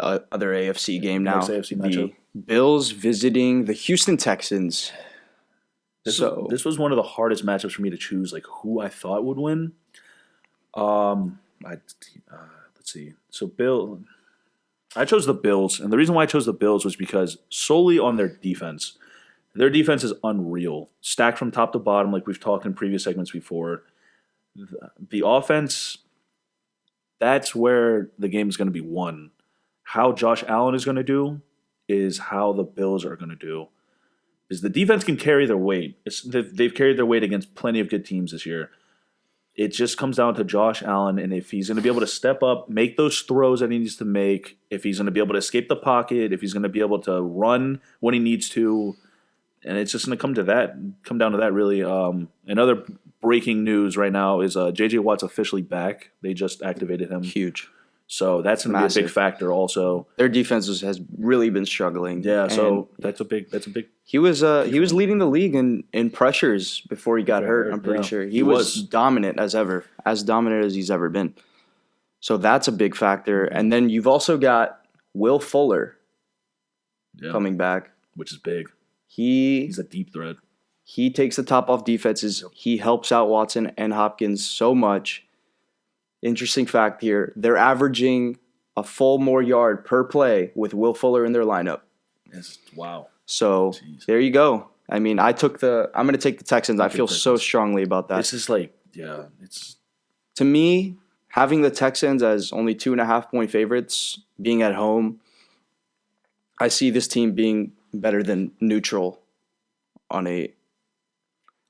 other AFC game now. Next AFC matchup. The Bills visiting the Houston Texans. This was one of the hardest matchups for me to choose, like who I thought would win. Let's see. So I chose the Bills, and the reason why I chose the Bills was because solely on their defense. Their defense is unreal, stacked from top to bottom, like we've talked in previous segments before. The offense, that's where the game is going to be won. How Josh Allen is going to do is how the Bills are going to do. Is the defense can carry their weight. They've carried their weight against plenty of good teams this year. It just comes down to Josh Allen, and if he's going to be able to step up, make those throws that he needs to make, if he's going to be able to escape the pocket, if he's going to be able to run when he needs to, and it's just going to come down to that really. Another breaking news right now is J.J. Watt's officially back. They just activated him. Huge. So that's going to be a big factor also. Their defense has really been struggling. Yeah, so that's a big. He was leading the league in pressures before he got hurt. I'm pretty sure he was dominant as dominant as he's ever been. So that's a big factor. And then you've also got Will Fuller coming back, which is big. He's a deep threat. He takes the top off defenses. Yep. He helps out Watson and Hopkins so much. Interesting fact here, they're averaging a full more yard per play with Will Fuller in their lineup. Wow. So there you go. I mean, I'm going to take the Texans. I feel so strongly about that. This is it's. To me, having the Texans as only 2.5-point favorites, being at home, I see this team being better than neutral on a.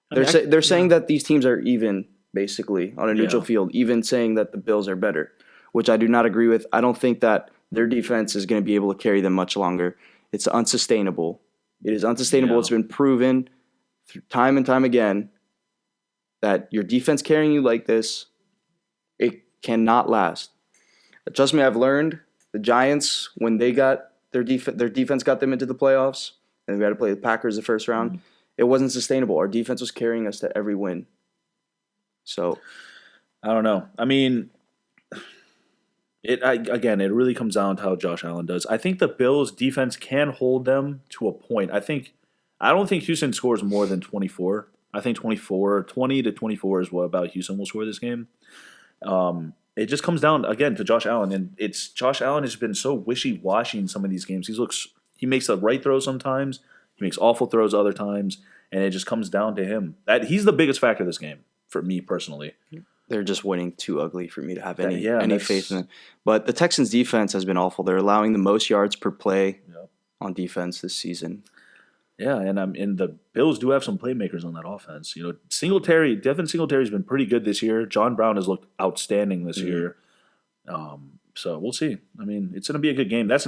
They're saying that these teams are even. Basically, on a neutral field, even saying that the Bills are better, which I do not agree with. I don't think that their defense is going to be able to carry them much longer. It's unsustainable. It is unsustainable. Yeah. It's been proven time and time again that your defense carrying you like this, it cannot last. Trust me, I've learned the Giants, when they got their defense got them into the playoffs, and we had to play the Packers the first round, it wasn't sustainable. Our defense was carrying us to every win. So, I don't know. I mean, it really comes down to how Josh Allen does. I think the Bills' defense can hold them to a point. I don't think Houston scores more than 24. I think 20 to 24 is what about Houston will score this game. It just comes down again to Josh Allen, and Josh Allen has been so wishy-washy in some of these games. He makes the right throws sometimes, he makes awful throws other times, and it just comes down to him. He's the biggest factor of this game. For me personally, they're just winning too ugly for me to have any faith in them. But the Texans' defense has been awful. They're allowing the most yards per play on defense this season. Yeah, and the Bills do have some playmakers on that offense. You know, Devin Singletary's been pretty good this year. John Brown has looked outstanding this year. So we'll see. I mean, it's going to be a good game. That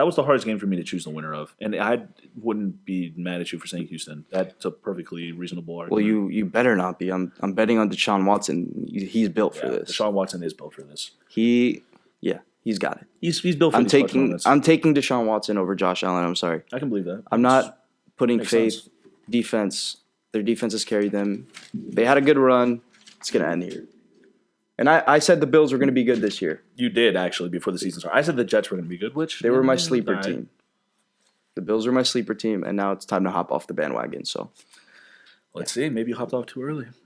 was the hardest game for me to choose the winner of, and I wouldn't be mad at you for saying Houston. That's a perfectly reasonable argument. Well, you better not be. I'm betting on Deshaun Watson. He's built for this. Deshaun Watson is built for this. He's got it. He's built for I'm taking Deshaun Watson over Josh Allen. I'm sorry. I can believe that. I'm not putting faith. Defense. Their defense has carried them. They had a good run. It's going to end here. And I said the Bills were going to be good this year. You did, actually, before the season started. I said the Jets were going to be good, which... They were my sleeper team. The Bills were my sleeper team, and now it's time to hop off the bandwagon. So let's see. Maybe you hopped off too early.